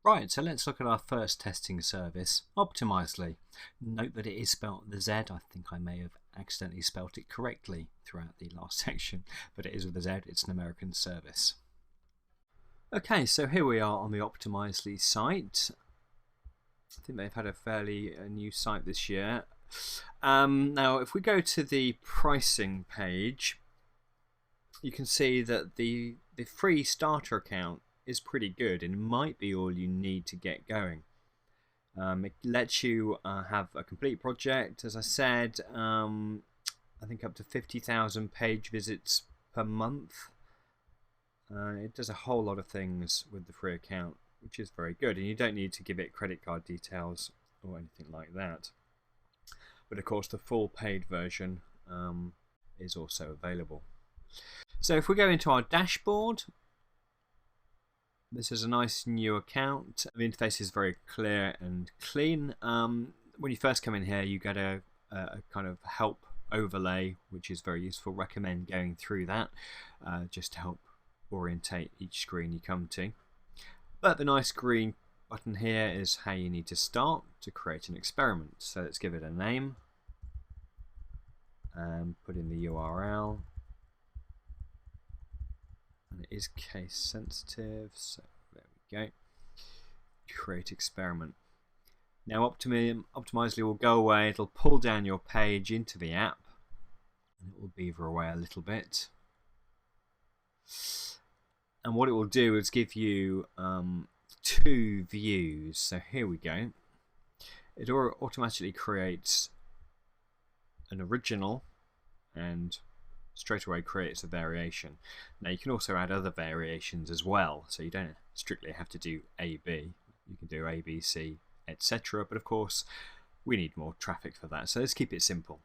Right, so let's look at our first testing service, Optimizely. Note that it is spelt with a Z. I think I may have accidentally spelt it correctly throughout the last section, but it is with a Z. It's an American service. Okay, so here we are on the Optimizely site. I think they've had a fairly new site this year. Now, if we go to the pricing page, you can see that the free starter account is pretty good and might be all you need to get going. It lets you have a complete project, as I said, I think up to 50,000 page visits per month. It does a whole lot of things with the free account, which is very good, and you don't need to give it credit card details or anything like that. But of course the full paid version is also available. So if we go into our dashboard, this is a nice new account. The interface is very clear and clean. When you first come in here, you get a kind of help overlay, which is very useful. Recommend going through that just to help orientate each screen you come to. But the nice green button here is how you need to start to create an experiment. So let's give it a name and put in the URL. And it is case sensitive, so there we go. Create experiment. Now Optimizely will go away, it'll pull down your page into the app and it will beaver away a little bit. And what it will do is give you two views. So here we go. It automatically creates an original and straight away creates a variation. Now you can also add other variations as well, so you don't strictly have to do A-B. You can do A, B, C, etc. But of course we need more traffic for that, so let's keep it simple.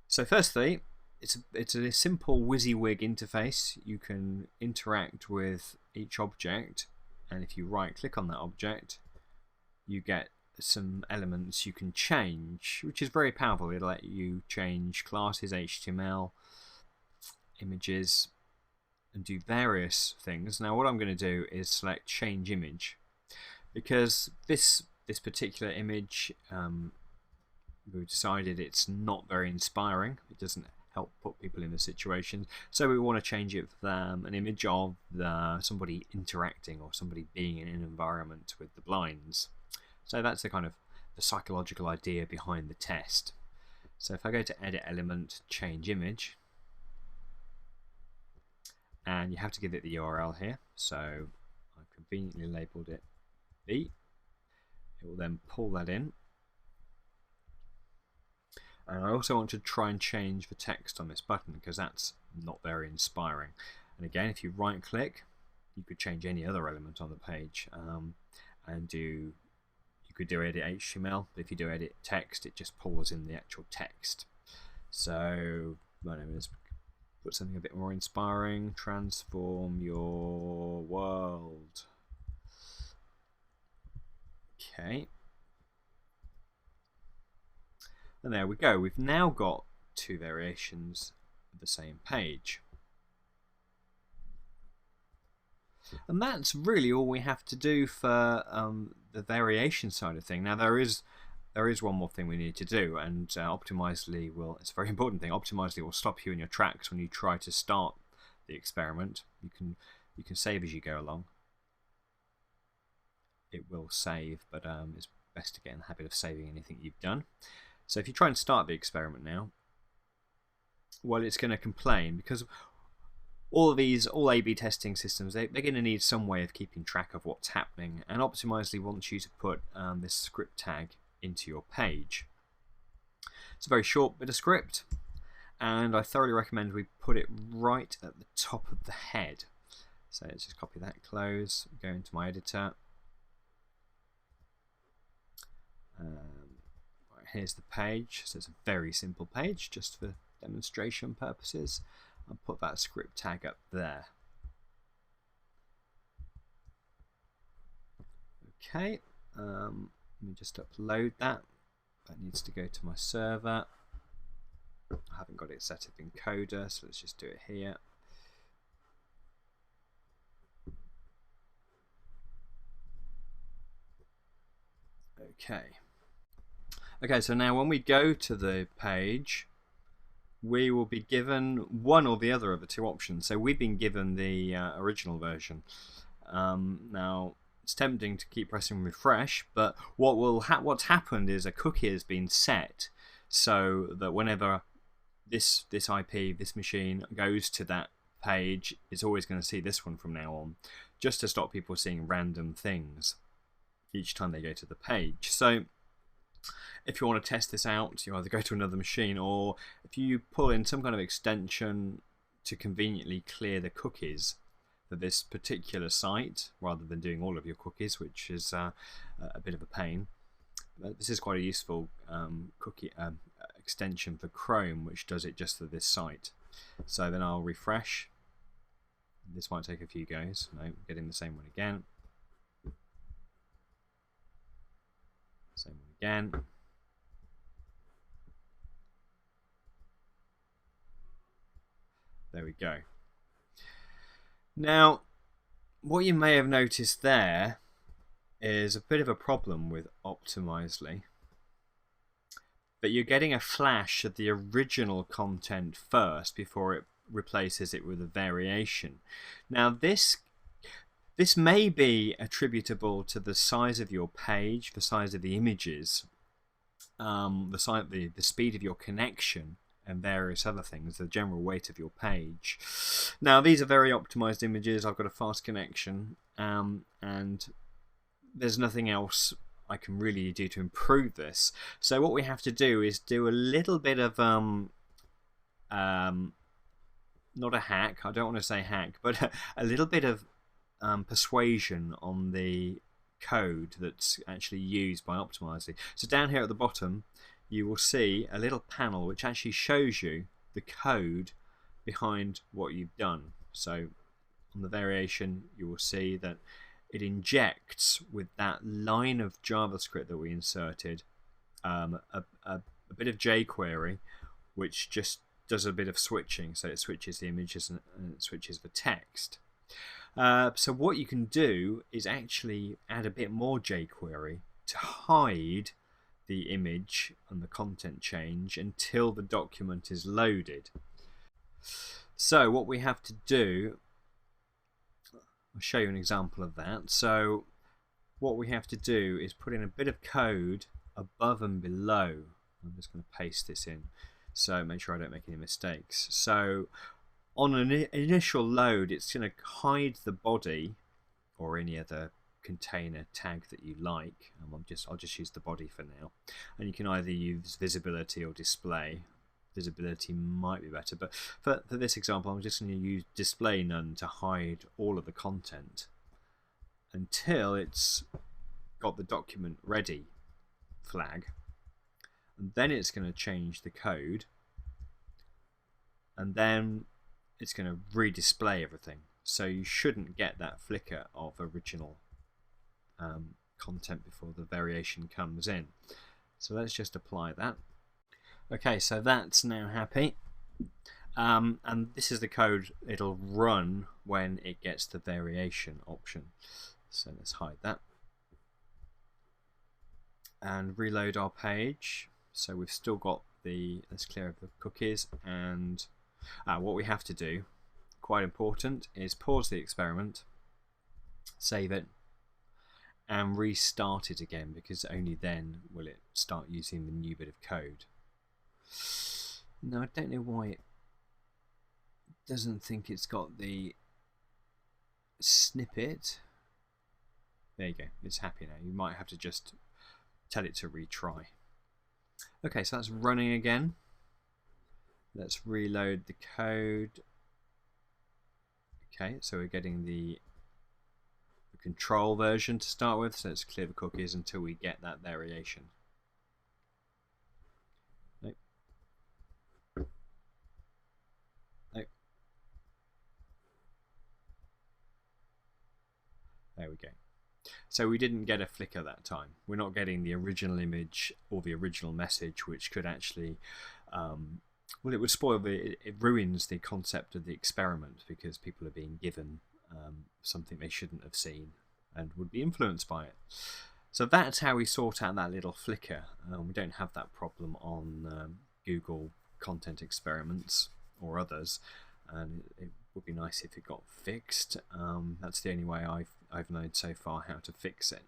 So firstly, it's a simple WYSIWYG interface. You can interact with each object, and if you right click on that object you get some elements you can change, which is very powerful. It'll let you change classes, HTML, images, and do various things. Now what I'm going to do is select change image, because this particular image we've decided it's not very inspiring. It doesn't help put people in the situation, so we want to change it from an image of somebody interacting or somebody being in an environment with the blinds. So that's the kind of the psychological idea behind the test. So if I go to edit element, change image, and you have to give it the URL here, so I've conveniently labeled it B. It will then pull that in. And I also want to try and change the text on this button because that's not very inspiring. And again, if you right click, you could change any other element on the page and you could do edit HTML, but if you do edit text, it just pulls in the actual text. So let's put something a bit more inspiring. Transform your world. Okay. And there we go. We've now got two variations of the same page. And that's really all we have to do for the variation side of thing. Now there is one more thing we need to do, and Optimizely will, it's a very important thing, Optimizely will stop you in your tracks when you try to start the experiment. You can save as you go along. It will save, but it's best to get in the habit of saving anything you've done. So if you try and start the experiment now, well, it's going to complain because all A/B testing systems, they're going to need some way of keeping track of what's happening, and Optimizely wants you to put this script tag into your page. It's a very short bit of script, and I thoroughly recommend we put it right at the top of the head. So let's just copy that, close, go into my editor. Right, here's the page. So it's a very simple page, just for demonstration purposes. I'll put that script tag up there. Okay, let me just upload that. That needs to go to my server. I haven't got it set up in Coda, so let's just do it here. Okay, so now when we go to the page, we will be given one or the other of the two options. So we've been given the original version. Now it's tempting to keep pressing refresh, but what's happened is a cookie has been set so that whenever this IP, this machine goes to that page, it's always going to see this one from now on, just to stop people seeing random things each time they go to the page. So if you want to test this out, you either go to another machine, or if you pull in some kind of extension to conveniently clear the cookies for this particular site, rather than doing all of your cookies, which is a bit of a pain. This is quite a useful cookie extension for Chrome, which does it just for this site. So then I'll refresh. This might take a few goes. No, getting the same one again. Same one again. There we go. Now, what you may have noticed there is a bit of a problem with Optimizely, but you're getting a flash of the original content first before it replaces it with a variation. Now this may be attributable to the size of your page, the size of the images, the speed of your connection, and various other things, the general weight of your page. Now these are very optimized images. I've got a fast connection, and there's nothing else I can really do to improve this. So what we have to do is do a little bit of not a hack, I don't want to say hack, but a little bit of persuasion on the code that's actually used by Optimizely. So down here at the bottom you will see a little panel which actually shows you the code behind what you've done. So on the variation you will see that it injects with that line of JavaScript that we inserted a bit of jQuery, which just does a bit of switching. So it switches the images and it switches the text. So what you can do is actually add a bit more jQuery to hide the image and the content change until the document is loaded. So what we have to do, I'll show you an example of that. So what we have to do is put in a bit of code above and below. I'm just going to paste this in, so make sure I don't make any mistakes. So on an initial load, it's going to hide the body or any other container tag that you like. I'll just use the body for now, and you can either use visibility or display. Visibility might be better, but for this example I'm just going to use display none to hide all of the content until it's got the document ready flag, and then it's going to change the code, and then it's going to redisplay everything. So you shouldn't get that flicker of original content before the variation comes in. So let's just apply that. Okay, so that's now happy, and this is the code it'll run when it gets the variation option. So let's hide that and reload our page. So we've still got let's clear the cookies, and what we have to do, quite important, is pause the experiment, save it, and restart it again, because only then will it start using the new bit of code. Now I don't know why it doesn't think it's got the snippet. There you go, it's happy now. You might have to just tell it to retry. Okay, so that's running again. Let's reload the code. Okay, so we're getting the control version to start with, so let's clear the cookies until we get that variation. Nope. Nope. There we go. So we didn't get a flicker that time. We're not getting the original image or the original message, which could actually well, it would spoil it ruins the concept of the experiment, because people are being given something they shouldn't have seen and would be influenced by it. So that's how we sort out that little flicker. We don't have that problem on Google Content Experiments or others, and it would be nice if it got fixed. That's the only way I've known so far how to fix it.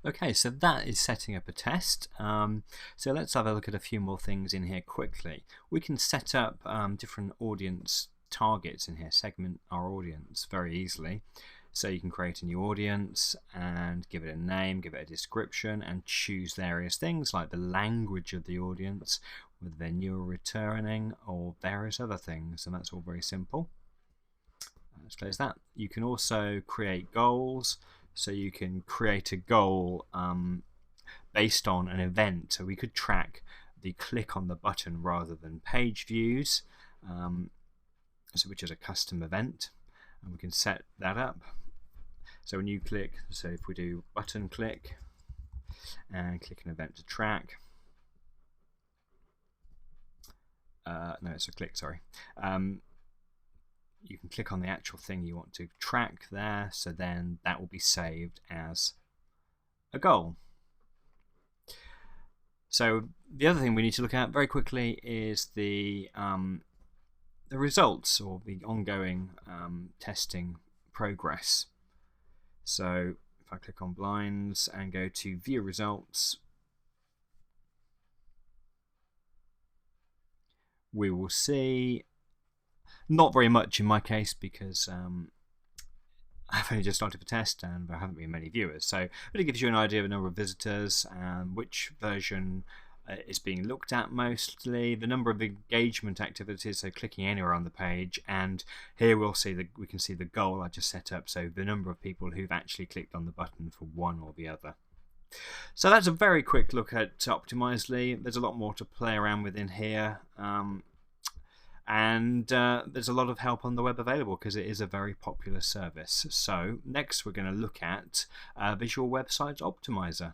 Okay, so that is setting up a test. So let's have a look at a few more things in here quickly. We can set up different audience targets in here, segment our audience very easily. So you can create a new audience and give it a name, give it a description, and choose various things like the language of the audience, whether they're new or returning, or various other things, and that's all very simple. Let's close that. You can also create goals, so you can create a goal based on an event. So we could track the click on the button rather than page views, which is a custom event, and we can set that up. So when you click, so if we do button click and click an event to track, no, it's a click, sorry. You can click on the actual thing you want to track there, so then that will be saved as a goal. So the other thing we need to look at very quickly is the results, or the ongoing testing progress. So if I click on blinds and go to view results, we will see not very much in my case, because I've only just started the test and there haven't been many viewers. So it gives you an idea of the number of visitors and which version is being looked at mostly, the number of engagement activities, so clicking anywhere on the page, and here we can see the goal I just set up, so the number of people who've actually clicked on the button for one or the other. So that's a very quick look at Optimizely. There's a lot more to play around with in here, and there's a lot of help on the web available because it is a very popular service. So next we're going to look at Visual Website Optimizer.